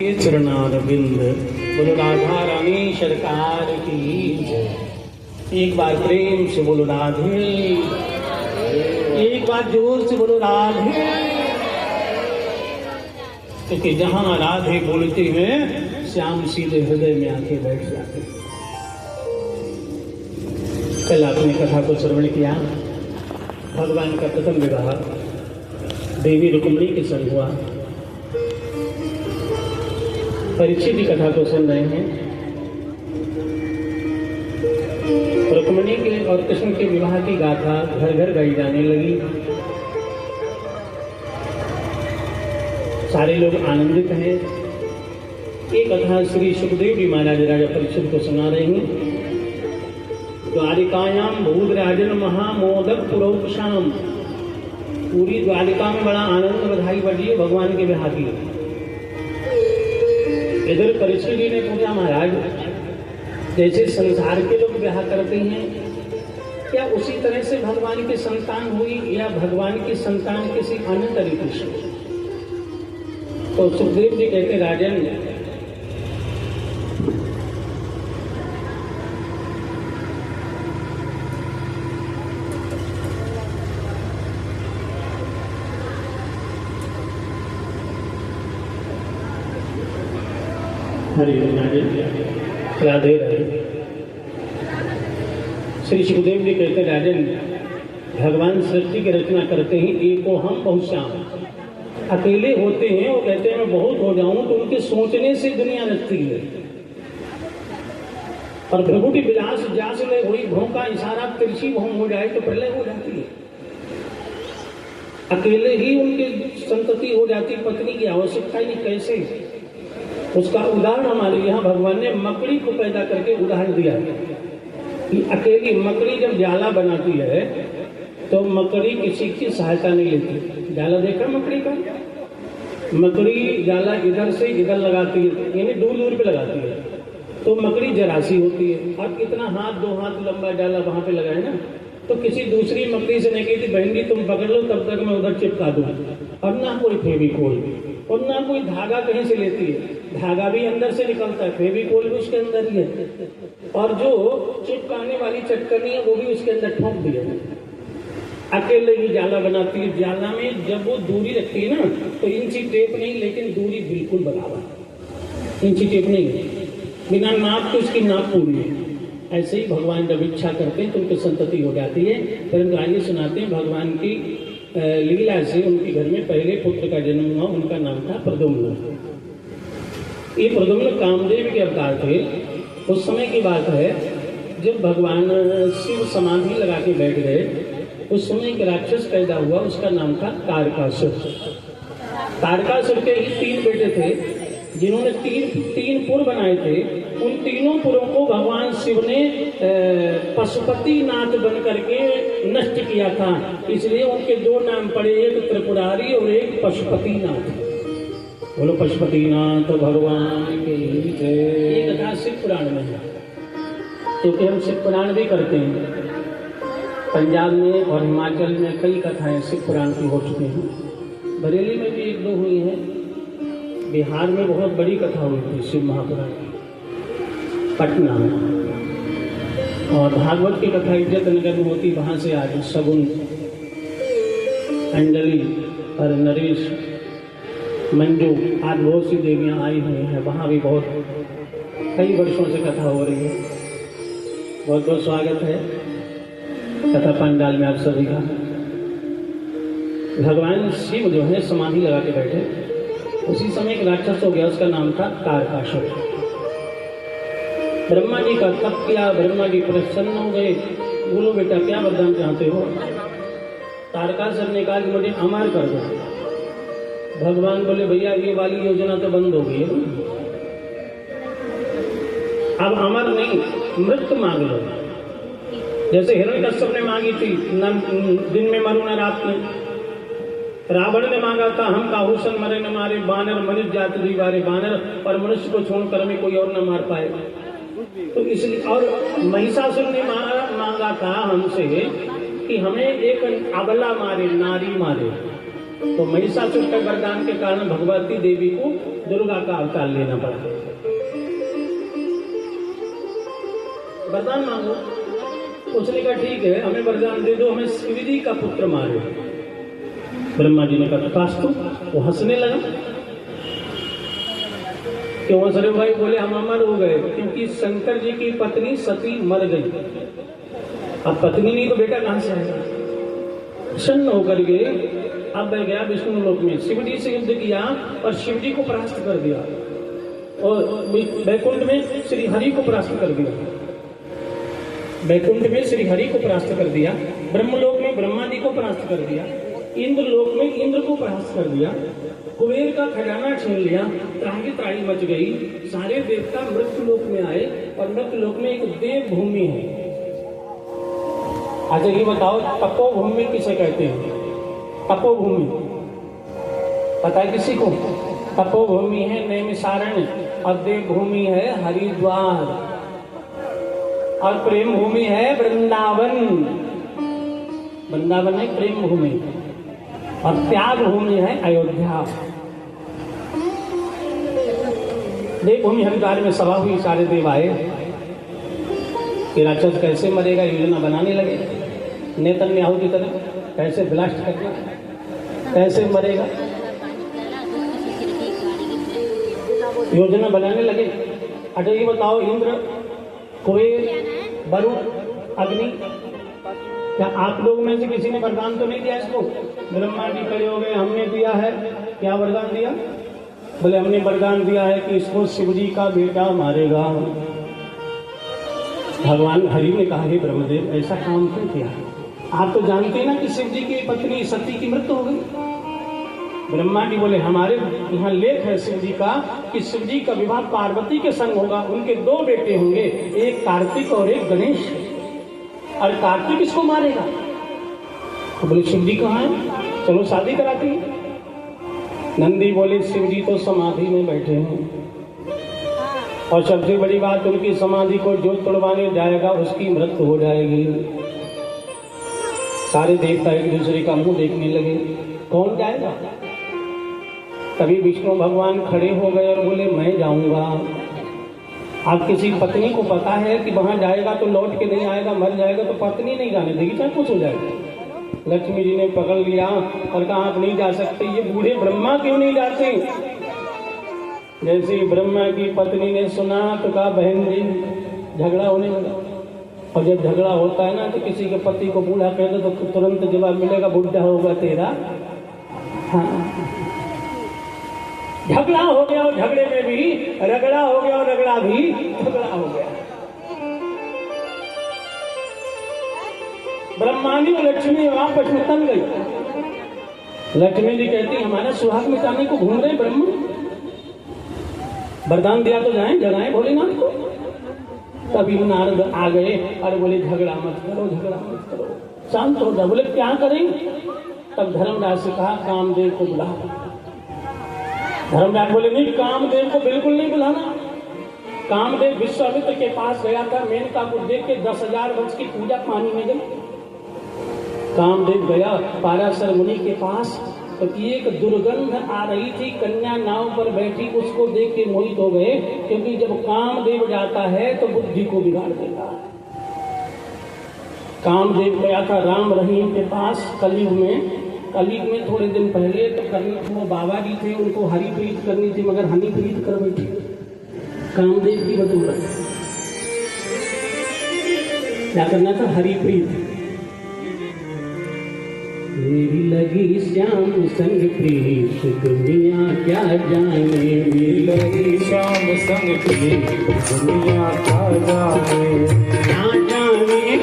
चरणारविंद बोलो राधा रानी सरकार की जय। एक बार प्रेम से बोलो राधे, एक बार जोर से बोलो राधे। क्योंकि जहां राधे बोलते हैं श्याम सीधे हृदय में आके बैठ जाते हैं। कल आपने कथा को श्रवण किया। भगवान का प्रथम विवाह देवी रुक्मिणी के संग हुआ। परीक्षित की कथा को सुन रहे हैं। रुक्मिणी के और कृष्ण के विवाह की गाथा घर घर गाई जाने लगी। सारे लोग आनंदित हैं। ये कथा श्री सुखदेव जी महाराज राजा परीक्षित को सुना रहे हैं। द्वारिकायाम भूतराजन महामोदक पुरोक्षाम। पूरी द्वारिका में बड़ा आनंद बधाई बजी है भगवान के विवाह की। इधर परीक्षित जी ने पूछा, महाराज जैसे संसार के लोग विवाह करते हैं क्या उसी तरह से भगवान की संतान हुई या भगवान की संतान किसी अन्य तरीके से? तो सुखदेव जी कहते, राजन राधे राधे। श्री सुखदेव जी कहते, राजन भगवान सृष्टि की रचना करते हैं एको हम बहुश्याम। अकेले होते हैं वो कहते हैं मैं बहुत हो जाऊं, तो उनके सोचने से दुनिया रचती है। और भ्रगुटी विलास जास में हुई भों का इशारा तिरछी भों हो जाए तो प्रलय हो जाती है। अकेले ही उनकी संतति हो जाती, पत्नी की आवश्यकता ही नहीं। कैसे? उसका उदाहरण हमारे यहाँ भगवान ने मकड़ी को पैदा करके उदाहरण दिया कि अकेली मकड़ी जब जाला बनाती है तो मकड़ी किसी की सहायता नहीं लेती। जाला देखा मकड़ी का? मकड़ी जाला इधर से इधर लगाती है, यानी दूर दूर पे लगाती है, तो मकड़ी जरासी होती है। अब इतना हाथ 2 हाथ लंबा जाला वहां पे लगाए ना, तो किसी दूसरी मकड़ी से नहीं कहती बहन जी तुम पकड़ लो तब तक मैं उधर चिपका दूं। और ना कोई फेविकोल और ना कोई धागा कहीं से लेती है। धागा भी अंदर से निकलता है, फेविकोल भी उसके अंदर ही है, और जो चिपकाने वाली चटकनी है वो भी उसके अंदर ठोक दी है। अकेले ही जाला बनाती है। जाला में जब वो दूरी रखती है ना तो इंची टेप नहीं, लेकिन दूरी बिल्कुल बराबर, इंची टेप नहीं, बिना नाप तो उसकी नाप पूरी है। ऐसे ही भगवान जब इच्छा करते हैं तो उनकी संतति हो जाती है। परंतु आइए सुनाते हैं भगवान की लीला से। उनके घर में पहले पुत्र का जन्म हुआ, उनका नाम था प्रद्युम्न। ये प्रद्युम्न कामदेव के अवतार थे। उस समय की बात है जब भगवान शिव समाधि लगा के बैठ गए, उस समय एक राक्षस पैदा हुआ, उसका नाम था तारकासुर। तारकासुर के ही 3 बेटे थे जिन्होंने तीन पुर बनाए थे। उन तीनों पुरों को भगवान शिव ने पशुपतिनाथ बन करके नष्ट किया था, इसलिए उनके 2 नाम पड़े, एक त्रिपुरारी और एक पशुपतिनाथ। बोलो पशुपतिनाथ भगवान की जय। ये कथा शिव पुराण में है, क्योंकि हम शिव पुराण भी करते हैं। पंजाब में और हिमाचल में कई कथाएं शिव पुराण की हो चुकी हैं। बरेली में भी 1-2 हुई हैं। बिहार में बहुत बड़ी कथा हुई थी शिव महापुराण की, पटना में। और भागवत की कथा इज्जत नगर में होती, वहाँ से आज सगुन, अंजलि और नरेश, मंजू आज बहुत सी देवियाँ आई हुई हैं। वहाँ भी बहुत कई वर्षों से कथा हो रही है। बहुत बहुत स्वागत है कथा पंडाल में आप सभी का। भगवान शिव जो है समाधि लगा के बैठे, उसी समय एक राक्षस हो गया, उसका नाम था तारकासुर। ब्रह्मा जी का तप किया, ब्रह्मा जी प्रसन्न हो गए। बोलो बेटा क्या वरदान चाहते हो? तारकासुर ने कहा कि मुझे अमर कर दो। भगवान बोले भैया ये वाली योजना तो बंद हो गई है, अब अमर नहीं मृत्यु मांग लो। जैसे हिरण्यकश्यप ने मांगी थी, न दिन में मरू न रात में। रावण ने मांगा था हम काहुसन मरे न मारे, बानर मनुष्य जाति दीवारे बानर, और मनुष्य को छोड़कर में कोई और न मार पाए। तो इसलिए, और महिषासुर ने मांगा था हमसे कि हमें एक अबला मारे, नारी मारे। तो महिषासुर के वरदान के कारण भगवती देवी को दुर्गा का अवतार लेना पड़ा। वरदान मांगो, उसने कहा ठीक है हमें वरदान दे दो, हमें शिव जी का पुत्र मारे। ब्रह्मा जी ने कहा तथास्तु। वो हंसने लगा। क्यों हंस रहे भाई? बोले हम अमर हो गए क्योंकि शंकर जी की पत्नी सती मर गई। अब पत्नी नहीं तो बेटा कहां से आएगा? प्रसन्न होकर के अब मैं गया विष्णु लोक में, शिव जी से युद्ध किया और शिव जी को परास्त कर दिया, और वैकुंठ में श्री हरि को परास्त कर दिया। वैकुंठ में श्री हरि को परास्त कर दिया, ब्रह्मलोक में ब्रह्मा जी को परास्त कर दिया, इंद्र लोक में इंद्र को परास्त कर दिया, कुबेर का खजाना छीन लिया, त्राही त्राही मच गई। सारे देवता मृत्यु लोक में आए और मृत्यु लोक में एक देव भूमि है। अच्छा ये बताओ तपोभूमि किसे कहते हैं? तपोभूमि पता है किसी को? तपोभूमि है नैमिषारण्य और देवभूमि है हरिद्वार और प्रेम भूमि है वृंदावन। वृंदावन है प्रेम भूमि और त्याग भूमि है अयोध्या। देवभूमि हरिद्वार में सभा हुई, सारे देव आए कि राक्षस कैसे मरेगा योजना बनाने लगे। नेतन्याहू की तरह कैसे ब्लास्ट करना, कैसे मरेगा योजना बनाने लगे। अच्छा ये बताओ इंद्र, कुबेर, वरुण, अग्नि, क्या आप लोग में से किसी ने वरदान तो नहीं दिया इसको? ब्रह्मा जी खड़े हो गए, हमने दिया है। क्या वरदान दिया? बोले हमने वरदान दिया है कि इसको शिव जी का बेटा मारेगा। भगवान हरि ने कहा हे ब्रह्मदेव ऐसा काम क्यों किया? आप तो जानते हैं ना कि शिव जी की पत्नी सती की मृत्यु हो गई। ब्रह्मा जी बोले हमारे यहाँ लेख है शिव जी का कि शिव जी का विवाह पार्वती के संग होगा, उनके दो बेटे होंगे, एक कार्तिक और एक गणेश। और कार्तिक इसको मारेगा। तो बोले शिव जी कहाँ है? चलो शादी कराती है। नंदी बोले शिव जी तो समाधि में बैठे हैं और सबसे बड़ी बात उनकी समाधि को जो तोड़वाने जाएगा उसकी मृत्यु हो जाएगी। सारे देवता एक दूसरे का मुंह देखने लगे, कौन जाएगा? तभी विष्णु भगवान खड़े हो गए और बोले मैं जाऊंगा। आप किसी पत्नी को पता है कि वहां जाएगा तो लौट के नहीं आएगा, मर जाएगा, तो पत्नी नहीं जाने देगी, चाहे कुछ हो जाएगा। लक्ष्मी जी ने पकड़ लिया और कहा आप नहीं जा सकते। ये बूढ़े ब्रह्मा क्यों नहीं जाते? जैसे ब्रह्मा की पत्नी ने सुना तो कहा बहन जी झगड़ा होने लगा। और जब झगड़ा होता है ना तो किसी के पति को बूढ़ा कह दो तो तुरंत जवाब मिलेगा बुढ़ा होगा तेरा। हाँ झगड़ा हो गया और झगड़े में भी रगड़ा हो गया और रगड़ा भी झगड़ा हो गया। ब्रह्मानी और लक्ष्मी वापस में तन गई। लक्ष्मी जी कहती हमारा सुहाग मिटाने को घूम रहे ब्रह्मा, वरदान दिया तो जाएं जगाएं भोलेनाथ को। तभी नारद आ गए और बोले झगड़ा मत करो, झगड़ा मत करो, शांत हो जाओ। बोले क्या करें? तब धर्मराज से कहा कामदेव को बुला। धर्मराज बोले नहीं कामदेव को बिल्कुल नहीं बुलाना। कामदेव विश्वामित्र के पास गया था, मेनका को देख के 10,000 वर्ष की पूजा पानी में गई। कामदेव गया पाराशर मुनि के पास तो एक दुर्गंध आ रही थी, कन्या नाव पर बैठी, उसको देख के मोहित हो गए, क्योंकि जब कामदेव जाता है तो बुद्धि को बिगाड़ देता है। कामदेव गया था राम रहीम के पास कलयुग में थोड़े दिन पहले तो वो बाबा जी थे, उनको हरि प्रीत करनी थी मगर हनी प्रीत कर बैठी कामदेव की बदौलत। क्या करना था? हरि प्रीत। मेरी लगी श्याम संग प्रीत दुनिया क्या जाने, मेरी लगी श्याम संग प्रीत दुनिया क्या जाने, क्या जाने